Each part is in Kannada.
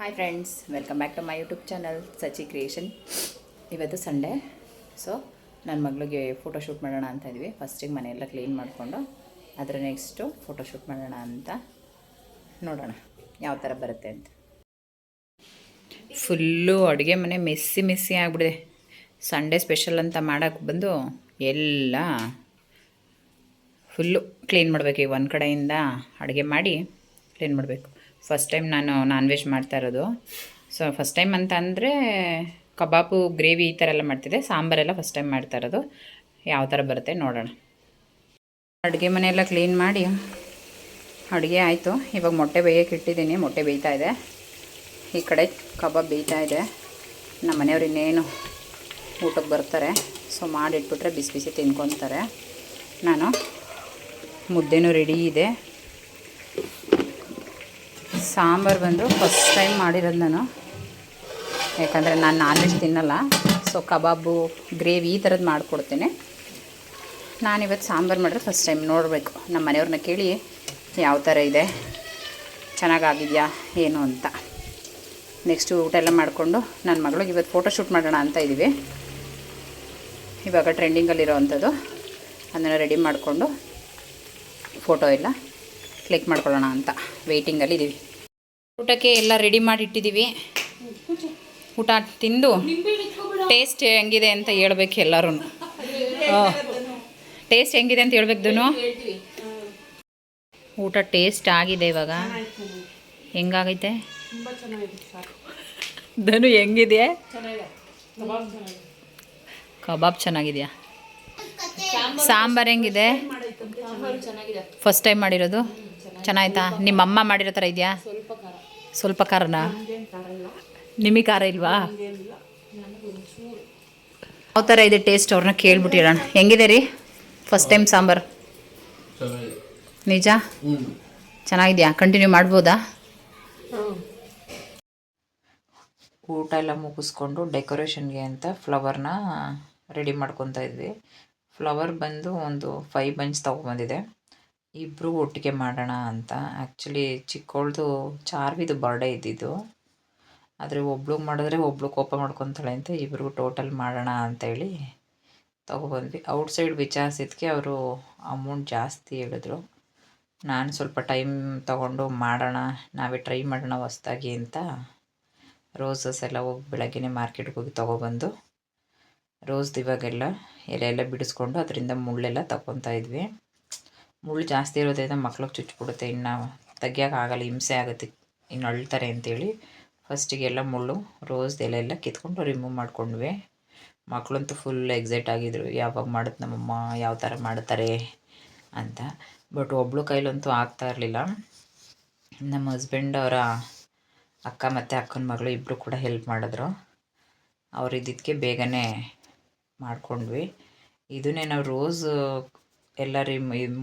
Hi friends, welcome back to my YouTube channel Sachi creation. ಇವತ್ತು ಸಂಡೇ, ಸೊ ನನ್ನ ಮಗಳಿಗೆ ಫೋಟೋಶೂಟ್ ಮಾಡೋಣ ಅಂತ ಇದ್ವಿ. ಫಸ್ಟಿಗೆ ಮನೆಯೆಲ್ಲ ಕ್ಲೀನ್ ಮಾಡಿಕೊಂಡು ಅದರ ನೆಕ್ಸ್ಟು ಫೋಟೋಶೂಟ್ ಮಾಡೋಣ ಅಂತ ನೋಡೋಣ ಯಾವ ಥರ ಬರುತ್ತೆ ಅಂತ. ಫುಲ್ಲು ಅಡುಗೆ ಮನೆ ಮೆಸ್ಸಿ ಆಗಿಬಿಡಿದೆ. ಸಂಡೇ ಸ್ಪೆಷಲ್ ಅಂತ ಮಾಡೋಕ್ಕೆ ಬಂದು ಎಲ್ಲ ಫುಲ್ಲು ಕ್ಲೀನ್ ಮಾಡಬೇಕು. ಈಗ ಒಂದು ಕಡೆಯಿಂದ ಅಡುಗೆ ಮಾಡಿ ಕ್ಲೀನ್ ಮಾಡಬೇಕು. ಫಸ್ಟ್ ಟೈಮ್ ನಾನು ನಾನ್ ವೆಜ್ ಮಾಡ್ತಾ ಇರೋದು. ಸೊ ಫಸ್ಟ್ ಟೈಮ್ ಅಂತ ಅಂದರೆ ಕಬಾಬು, ಗ್ರೇವಿ ಈ ಥರ ಎಲ್ಲ ಮಾಡ್ತಿದ್ದೆ. ಸಾಂಬಾರೆಲ್ಲ ಫಸ್ಟ್ ಟೈಮ್ ಮಾಡ್ತಾ ಇರೋದು. ಯಾವ ಥರ ಬರುತ್ತೆ ನೋಡೋಣ. ಅಡುಗೆ ಮನೆಯೆಲ್ಲ ಕ್ಲೀನ್ ಮಾಡಿ ಅಡುಗೆ ಆಯಿತು. ಇವಾಗ ಮೊಟ್ಟೆ ಬೇಯಕ್ಕೆ ಇಟ್ಟಿದ್ದೀನಿ. ಮೊಟ್ಟೆ ಬೇಯ್ತಾ ಇದೆ. ಈ ಕಡೆ ಕಬಾಬ್ ಬೇಯ್ತಾ ಇದೆ. ನಮ್ಮ ಮನೆಯವ್ರು ಇನ್ನೇನು ಊಟಕ್ಕೆ ಬರ್ತಾರೆ. ಸೊ ಮಾಡಿಟ್ಬಿಟ್ರೆ ಬಿಸಿ ಬಿಸಿ ತಿನ್ಕೊತಾರೆ. ನಾನು ಮುದ್ದೆನೂ ರೆಡಿ ಇದೆ. ಸಾಂಬಾರು ಬಂದು ಫಸ್ಟ್ ಟೈಮ್ ಮಾಡಿರೋದು ನಾನು, ಯಾಕಂದರೆ ನಾನು ನಾನ್ ವೆಜ್ ತಿನ್ನಲ್ಲ. ಸೊ ಕಬಾಬು, ಗ್ರೇವಿ ಈ ಥರದ್ದು ಮಾಡಿಕೊಡ್ತೀನಿ. ನಾನಿವತ್ತು ಸಾಂಬಾರು ಮಾಡಿದ್ರೆ ಫಸ್ಟ್ ಟೈಮ್ ನೋಡಬೇಕು. ನಮ್ಮ ಮನೆಯವ್ರನ್ನ ಕೇಳಿ ಯಾವ ಥರ ಇದೆ, ಚೆನ್ನಾಗಾಗಿದೆಯಾ ಏನು ಅಂತ. ನೆಕ್ಸ್ಟು ಊಟ ಎಲ್ಲ ಮಾಡಿಕೊಂಡು ನನ್ನ ಮಗಳಿಗೆ ಇವತ್ತು ಫೋಟೋಶೂಟ್ ಮಾಡೋಣ ಅಂತ ಇದ್ದೀವಿ. ಇವಾಗ ಟ್ರೆಂಡಿಂಗಲ್ಲಿರೋ ಅಂಥದ್ದು, ಅದನ್ನು ರೆಡಿ ಮಾಡಿಕೊಂಡು ಫೋಟೋ ಎಲ್ಲ ಕ್ಲಿಕ್ ಮಾಡ್ಕೊಳ್ಳೋಣ ಅಂತ ವೆಯ್ಟಿಂಗಲ್ಲಿ ಇದ್ದೀವಿ. ಊಟಕ್ಕೆ ಎಲ್ಲ ರೆಡಿ ಮಾಡಿಟ್ಟಿದ್ದೀವಿ. ಊಟ ತಿಂದು ಟೇಸ್ಟ್ ಹೆಂಗಿದೆ ಅಂತ ಹೇಳ್ಬೇಕು ಎಲ್ಲರೂ. ಟೇಸ್ಟ್ ಹೆಂಗಿದೆ ಅಂತ ಹೇಳ್ಬೇಕು ಧನು. ಊಟ ಟೇಸ್ಟ್ ಆಗಿದೆ. ಇವಾಗ ಹೆಂಗಾಗೈತೆ ಧನು? ಹೆಂಗಿದೆ? ಕಬಾಬ್ ಚೆನ್ನಾಗಿದೆಯಾ? ಸಾಂಬಾರು ಹೆಂಗಿದೆ? ಫಸ್ಟ್ ಟೈಮ್ ಮಾಡಿರೋದು ಚೆನ್ನಾಯ್ತಾ? ನಿಮ್ಮಮ್ಮ ಮಾಡಿರೋ ಥರ ಇದೆಯಾ? ಸ್ವಲ್ಪ ಖಾರನಾ? ನಿಮಗೆ ಖಾರ ಇಲ್ವಾ? ಯಾವ ಥರ ಇದೆ ಟೇಸ್ಟ್ ಅವ್ರನ್ನ ಕೇಳ್ಬಿಟ್ಟಿರೋಣ. ಹೆಂಗಿದೆ ರೀ ಫಸ್ಟ್ ಟೈಮ್ ಸಾಂಬಾರು? ನಿಜ ಚೆನ್ನಾಗಿದೆಯಾ? ಕಂಟಿನ್ಯೂ ಮಾಡ್ಬೋದಾ? ಊಟ ಎಲ್ಲ ಮುಗಿಸ್ಕೊಂಡು ಡೆಕೋರೇಷನ್ಗೆ ಅಂತ ಫ್ಲವರ್ನ ರೆಡಿ ಮಾಡ್ಕೊತಾ ಇದ್ವಿ. ಫ್ಲವರ್ ಬಂದು ಒಂದು 5 ಬಂಚ್ ತೊಗೊಬಂದಿದೆ. ಇಬ್ಬರು ಒಟ್ಟಿಗೆ ಮಾಡೋಣ ಅಂತ. ಆ್ಯಕ್ಚುಲಿ ಚಿಕ್ಕವಳ್ದು ಚಾರ್ವಿದು ಬರ್ಡೇ ಇದ್ದಿದ್ದು, ಆದರೆ ಒಬ್ಳು ಮಾಡಿದ್ರೆ ಒಬ್ಳು ಕೋಪ ಮಾಡ್ಕೊತಾಳೆ ಅಂತ ಇಬ್ರಿಗೂ ಟೋಟಲ್ ಮಾಡೋಣ ಅಂತೇಳಿ ತೊಗೊಬಂದ್ವಿ. ಔಟ್ಸೈಡ್ ವಿಚಾರಿಸಿದ್ಕೆ ಅವರು ಅಮೌಂಟ್ ಜಾಸ್ತಿ ಹೇಳಿದ್ರು. ನಾನು ಸ್ವಲ್ಪ ಟೈಮ್ ತೊಗೊಂಡು ಮಾಡೋಣ, ನಾವೇ ಟ್ರೈ ಮಾಡೋಣ ಹೊಸ್ದಾಗಿ ಅಂತ ರೋಸಸ್ ಎಲ್ಲ ಹೋಗಿ ಬೆಳಗ್ಗೆನೇ ಮಾರ್ಕೆಟ್ಗೆ ಹೋಗಿ ತೊಗೊಬಂದು ರೋಸ್ದು ಇವಾಗೆಲ್ಲ ಎಲೆ ಎಲ್ಲ ಬಿಡಿಸ್ಕೊಂಡು ಅದರಿಂದ ಮುಳ್ಳೆಲ್ಲ ತಗೊತಾ ಇದ್ವಿ. ಮುಳ್ಳು ಜಾಸ್ತಿ ಇರೋದ್ರಿಂದ ಮಕ್ಳಿಗೆ ಚುಚ್ಚಿಬಿಡುತ್ತೆ, ಇನ್ನು ತೆಗಿಯೋಕ್ಕಾಗಲ್ಲ, ಹಿಂಸೆ ಆಗುತ್ತೆ, ಇನ್ನು ಅಳ್ತಾರೆ ಅಂತೇಳಿ ಫಸ್ಟಿಗೆಲ್ಲ ಮುಳ್ಳು ರೋಸ್ದು ಎಲೆ ಎಲ್ಲ ಕಿತ್ಕೊಂಡು ರಿಮೂವ್ ಮಾಡ್ಕೊಂಡ್ವಿ. ಮಕ್ಕಳಂತೂ ಫುಲ್ ಎಕ್ಸೈಟ್ ಆಗಿದ್ರು, ಯಾವಾಗ ಮಾಡುತ್ತೆ ನಮ್ಮಮ್ಮ, ಯಾವ ಥರ ಮಾಡ್ತಾರೆ ಅಂತ. ಬಟ್ ಒಬ್ಳು ಕೈಲಂತೂ ಆಗ್ತಾ ಇರಲಿಲ್ಲ. ನಮ್ಮ ಹಸ್ಬೆಂಡ್ ಅವರ ಅಕ್ಕ ಮತ್ತು ಅಕ್ಕನ ಮಗಳು ಇಬ್ಬರು ಕೂಡ ಹೆಲ್ಪ್ ಮಾಡಿದ್ರು. ಅವ್ರು ಇದ್ದಿದ್ದಕ್ಕೆ ಬೇಗನೆ ಮಾಡ್ಕೊಂಡ್ವಿ. ಇದನ್ನೇ ನಾವು ರೋಸ್ ಎಲ್ಲ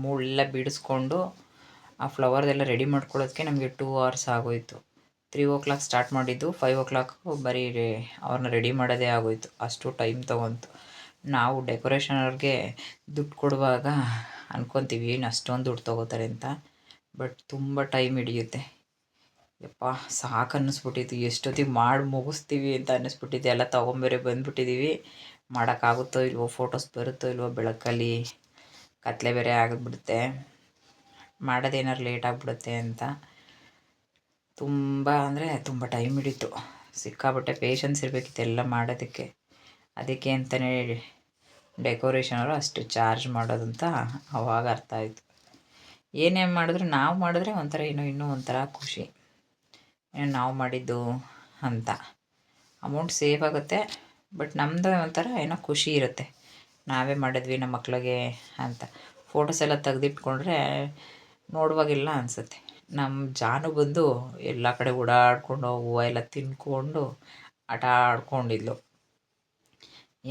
ಮುಳ್ಳೆಲ್ಲ ಬಿಡಿಸ್ಕೊಂಡು ಆ ಫ್ಲವರ್ದೆಲ್ಲ ರೆಡಿ ಮಾಡ್ಕೊಳ್ಳೋದಕ್ಕೆ ನಮಗೆ 2 hours ಆಗೋಯಿತು. 3 o'clock ಸ್ಟಾರ್ಟ್ ಮಾಡಿದ್ದು, 5 o'clock ಬರೀ ಅವ್ರನ್ನ ರೆಡಿ ಮಾಡೋದೇ ಆಗೋಯಿತು. ಅಷ್ಟು ಟೈಮ್ ತೊಗೊಂತು. ನಾವು ಡೆಕೋರೇಷನ್ ಅವ್ರಿಗೆ ದುಡ್ಡು ಕೊಡುವಾಗ ಅಂದ್ಕೊತೀವಿ ಏನು ಅಷ್ಟೊಂದು ದುಡ್ಡು ತೊಗೋತಾರೆ ಅಂತ. ಬಟ್ ತುಂಬ ಟೈಮ್ ಹಿಡಿಯುತ್ತೆ. ಯಪ್ಪ ಸಾಕು ಅನ್ನಿಸ್ಬಿಟ್ಟಿತ್ತು. ಎಷ್ಟೊತ್ತಿಗೆ ಮಾಡಿ ಮುಗಿಸ್ತೀವಿ ಅಂತ ಅನ್ನಿಸ್ಬಿಟ್ಟಿದೆ. ಎಲ್ಲ ತೊಗೊಂಬೇರೆ ಬಂದುಬಿಟ್ಟಿದ್ದೀವಿ. ಮಾಡೋಕ್ಕಾಗುತ್ತೋ ಇಲ್ವೋ, ಫೋಟೋಸ್ ಬರುತ್ತೋ ಇಲ್ವೋ ಬೆಳಕಲ್ಲಿ, ಕತ್ಲೆ ಬೇರೆ ಆಗಿಬಿಡುತ್ತೆ, ಮಾಡೋದೇನಾದ್ರು ಲೇಟ್ ಆಗಿಬಿಡುತ್ತೆ ಅಂತ ತುಂಬ ಅಂದರೆ ತುಂಬ ಟೈಮ್ ಹಿಡಿತು. ಸಿಕ್ಕಾಬಟ್ಟೆ ಪೇಷನ್ಸ್ ಇರಬೇಕಿತ್ತು ಎಲ್ಲ ಮಾಡೋದಕ್ಕೆ. ಅದಕ್ಕೆ ಅಂತಲೇ ಡೆಕೋರೇಷನವರು ಅಷ್ಟು ಚಾರ್ಜ್ ಮಾಡೋದಂತ ಅವಾಗ ಅರ್ಥ ಆಯಿತು. ಏನೇ ಮಾಡಿದ್ರು ನಾವು ಮಾಡಿದ್ರೆ ಒಂಥರ ಇನ್ನೂ ಒಂಥರ ಖುಷಿ, ನಾವು ಮಾಡಿದ್ದು ಅಂತ. ಅಮೌಂಟ್ ಸೇವ್ ಆಗುತ್ತೆ, ಬಟ್ ನಮ್ಮದು ಒಂಥರ ಏನೋ ಖುಷಿ ಇರುತ್ತೆ, ನಾವೇ ಮಾಡಿದ್ವಿ ನಮ್ಮ ಮಕ್ಳಿಗೆ ಅಂತ. ಫೋಟೋಸ್ ಎಲ್ಲ ತೆಗೆದಿಟ್ಕೊಂಡ್ರೆ ನೋಡುವಾಗೆಲ್ಲ ಅನಿಸುತ್ತೆ. ನಮ್ಮ ಜಾನು ಬಂದು ಎಲ್ಲ ಕಡೆ ಓಡಾಡಿಕೊಂಡು ಹೂವು ಎಲ್ಲ ತಿನ್ಕೊಂಡು ಆಟ ಆಡ್ಕೊಂಡಿದ್ಲು.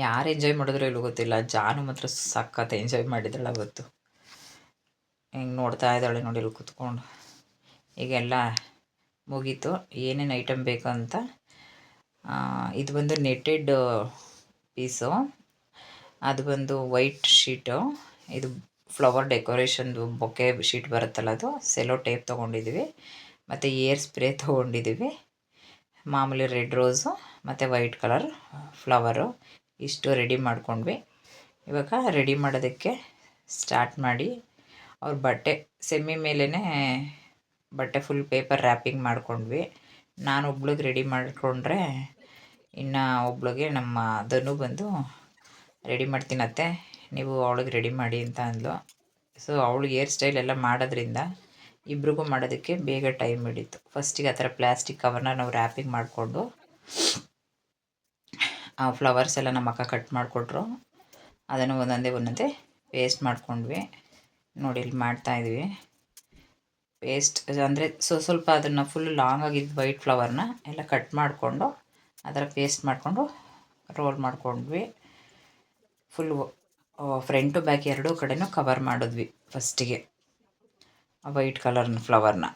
ಯಾರು ಎಂಜಾಯ್ ಮಾಡಿದ್ರು ಇಲ್ಲೂ ಗೊತ್ತಿಲ್ಲ, ಜಾನು ಮಾತ್ರ ಸಖತ್ ಎಂಜಾಯ್ ಮಾಡಿದಳು ಅವತ್ತು. ಹೆಂಗೆ ನೋಡ್ತಾ ಇದ್ದಾಳೆ ನೋಡಿ ಇಲ್ಲಿ ಕೂತ್ಕೊಂಡು. ಈಗೆಲ್ಲ ಮುಗೀತು. ಏನೇನು ಐಟಮ್ ಬೇಕು ಅಂತ, ಇದು ಬಂದು ನೆಟ್ಟೆಡ್ ಪೀಸು, ಅದು ಬಂದು ವೈಟ್ ಶೀಟು, ಇದು ಫ್ಲವರ್ ಡೆಕೋರೇಷನ್ದು ಬೊಕ್ಕೆ ಶೀಟ್ ಬರುತ್ತಲ್ಲ ಅದು, ಸೆಲೋ ಟೇಪ್ ತೊಗೊಂಡಿದ್ದೀವಿ, ಮತ್ತು ಏರ್ ಸ್ಪ್ರೇ ತೊಗೊಂಡಿದ್ದೀವಿ, ಮಾಮೂಲಿ ರೆಡ್ ರೋಸು ಮತ್ತು ವೈಟ್ ಕಲರ್ ಫ್ಲವರು ಇಷ್ಟು ರೆಡಿ ಮಾಡ್ಕೊಂಡ್ವಿ. ಇವಾಗ ರೆಡಿ ಮಾಡೋದಕ್ಕೆ ಸ್ಟಾರ್ಟ್ ಮಾಡಿ ಅವ್ರ ಬಟ್ಟೆ ಸೆಮ್ಮಿ ಮೇಲೇ ಬಟ್ಟೆ ಫುಲ್ ಪೇಪರ್ ರ್ಯಾಪಿಂಗ್ ಮಾಡ್ಕೊಂಡ್ವಿ. ನಾನು ಒಬ್ಳಿಗೆ ರೆಡಿ ಮಾಡಿಕೊಂಡ್ರೆ ಇನ್ನು ಒಬ್ಳಿಗೆ ನಮ್ಮ ಧನು ಬಂದು ರೆಡಿ ಮಾಡ್ತೀನತ್ತೆ, ನೀವು ಅವಳಿಗೆ ರೆಡಿ ಮಾಡಿ ಅಂತ ಅಂದ್ಲು. ಸೊ ಅವಳಿಗೆ ಹೇರ್ ಸ್ಟೈಲ್ ಎಲ್ಲ ಮಾಡೋದ್ರಿಂದ ಇಬ್ರಿಗೂ ಮಾಡೋದಕ್ಕೆ ಬೇಗ ಟೈಮ್ ಹಿಡಿತು. ಫಸ್ಟಿಗೆ ಆ ಥರ ಪ್ಲ್ಯಾಸ್ಟಿಕ್ ಕವರ್ನ ನಾವು ರ್ಯಾಪಿಂಗ್ ಮಾಡಿಕೊಂಡು ಆ ಫ್ಲವರ್ಸ್ ಎಲ್ಲ ನಮ್ಮ ಅಕ್ಕ ಕಟ್ ಮಾಡಿಕೊಟ್ರು. ಅದನ್ನು ಒಂದೊಂದೇ ಪೇಸ್ಟ್ ಮಾಡ್ಕೊಂಡ್ವಿ. ನೋಡಿ ಇಲ್ಲಿ ಮಾಡ್ತಾಯಿದ್ವಿ. ಪೇಸ್ಟ್ ಅಂದರೆ ಸ್ವಲ್ಪ ಅದನ್ನು ಫುಲ್ ಲಾಂಗ್ ಆಗಿದ್ದು ವೈಟ್ ಫ್ಲವರ್ನ ಎಲ್ಲ ಕಟ್ ಮಾಡಿಕೊಂಡು ಅದರ ಪೇಸ್ಟ್ ಮಾಡಿಕೊಂಡು ರೋಲ್ ಮಾಡ್ಕೊಂಡ್ವಿ. ಫುಲ್ ಫ್ರಂಟು ಬ್ಯಾಕ್ ಎರಡೂ ಕಡೆನೂ ಕವರ್ ಮಾಡಿದ್ವಿ ಫಸ್ಟಿಗೆ ವೈಟ್ ಕಲರ್ನ ಫ್ಲವರ್ನ.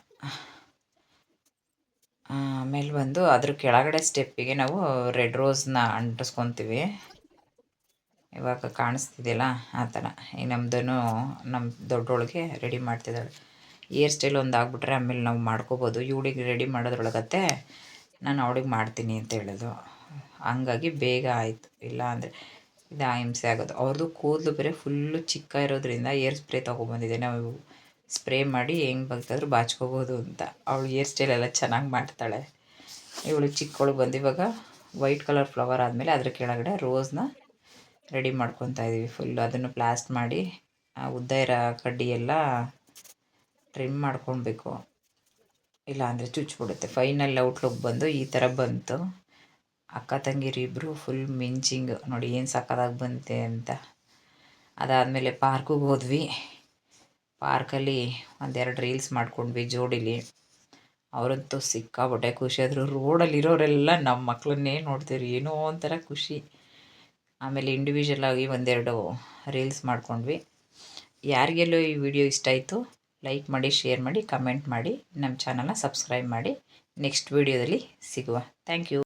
ಆಮೇಲೆ ಬಂದು ಅದ್ರ ಕೆಳಗಡೆ ಸ್ಟೆಪ್ಪಿಗೆ ನಾವು ರೆಡ್ ರೋಸ್ನ ಅಂಟಿಸ್ಕೊತೀವಿ. ಇವಾಗ ಕಾಣಿಸ್ತಿದೆಯಲ್ಲ ಆ ಥರ. ಈ ನಮ್ಮದನ್ನು ನಮ್ಮ ದೊಡ್ಡೋಳಿಗೆ ರೆಡಿ ಮಾಡ್ತಿದ್ದಾಳೆ. ಹೇರ್ ಸ್ಟೈಲ್ ಒಂದು ಆಗ್ಬಿಟ್ರೆ ಆಮೇಲೆ ನಾವು ಮಾಡ್ಕೋಬೋದು. ಇವಳಿಗೆ ರೆಡಿ ಮಾಡೋದ್ರೊಳಗತ್ತೆ ನಾನು ಅವಳಿಗೆ ಮಾಡ್ತೀನಿ ಅಂತ ಹೇಳೋದು. ಹಂಗಾಗಿ ಬೇಗ ಆಯಿತು. ಇಲ್ಲ ಅಂದರೆ ಇದು ಹಿಂಸೆ ಆಗೋದು. ಅವ್ರದ್ದು ಕೂದಲು ಬೇರೆ ಫುಲ್ಲು ಚಿಕ್ಕ ಇರೋದ್ರಿಂದ ಏರ್ ಸ್ಪ್ರೇ ತೊಗೊಬಂದಿದ್ದೆ. ನಾವು ಸ್ಪ್ರೇ ಮಾಡಿ ಹೆಂಗೆ ಬೇಕಾದ್ರೂ ಬಾಚ್ಕೋಬೋದು ಅಂತ. ಅವಳು ಹೇರ್ ಸ್ಟೈಲ್ ಎಲ್ಲ ಚೆನ್ನಾಗಿ ಮಾಡ್ತಾಳೆ. ಇವಳು ಚಿಕ್ಕವಳು ಬಂದು ಇವಾಗ ವೈಟ್ ಕಲರ್ ಫ್ಲವರ್ ಆದಮೇಲೆ ಅದ್ರ ಕೆಳಗಡೆ ರೋಸ್ನ ರೆಡಿ ಮಾಡ್ಕೊತಾ ಇದ್ದೀವಿ. ಫುಲ್ ಅದನ್ನು ಪ್ಲಾಸ್ಟ್ ಮಾಡಿ ಉದ್ದ ಇರೋ ಕಡ್ಡಿ ಎಲ್ಲ ಟ್ರಿಮ್ ಮಾಡ್ಕೊಳ್ಬೇಕು, ಇಲ್ಲ ಅಂದರೆ ಚುಚ್ಚಿಬಿಡುತ್ತೆ. ಫೈನಲ್ ಔಟ್ಲುಕ್ ಬಂದು ಈ ಥರ ಬಂತು. ಅಕ್ಕ ತಂಗಿರಿಬ್ಬರು ಫುಲ್ ಮಿಂಚಿಂಗ್ ನೋಡಿ ಏನು ಸಕ್ಕತ್ತಾಗಿ ಬಂತೆ ಅಂತ. ಅದಾದಮೇಲೆ ಪಾರ್ಕಿಗೆ ಹೋದ್ವಿ. ಪಾರ್ಕಲ್ಲಿ ಒಂದೆರಡು ರೀಲ್ಸ್ ಮಾಡ್ಕೊಂಡ್ವಿ ಜೋಡಿಲಿ. ಅವರಂತೂ ಸಿಕ್ಕಾಪಟ್ಟೆ ಖುಷಿಯಾದರು. ರೋಡಲ್ಲಿರೋರೆಲ್ಲ ನಮ್ಮ ಮಕ್ಕಳನ್ನೇ ನೋಡ್ತೀರಿ, ಏನೋ ಒಂಥರ ಖುಷಿ. ಆಮೇಲೆ ಇಂಡಿವಿಜುವಲ್ ಆಗಿ ಒಂದೆರಡು ರೀಲ್ಸ್ ಮಾಡ್ಕೊಂಡ್ವಿ. ಯಾರಿಗೆಲ್ಲೋ ಈ ವಿಡಿಯೋ ಇಷ್ಟ ಆಯಿತು ಲೈಕ್ ಮಾಡಿ, ಶೇರ್ ಮಾಡಿ, ಕಮೆಂಟ್ ಮಾಡಿ, ನಮ್ಮ ಚಾನಲ್ನ ಸಬ್ಸ್ಕ್ರೈಬ್ ಮಾಡಿ. ನೆಕ್ಸ್ಟ್ ವಿಡಿಯೋದಲ್ಲಿ ಸಿಗುವ. Thank you.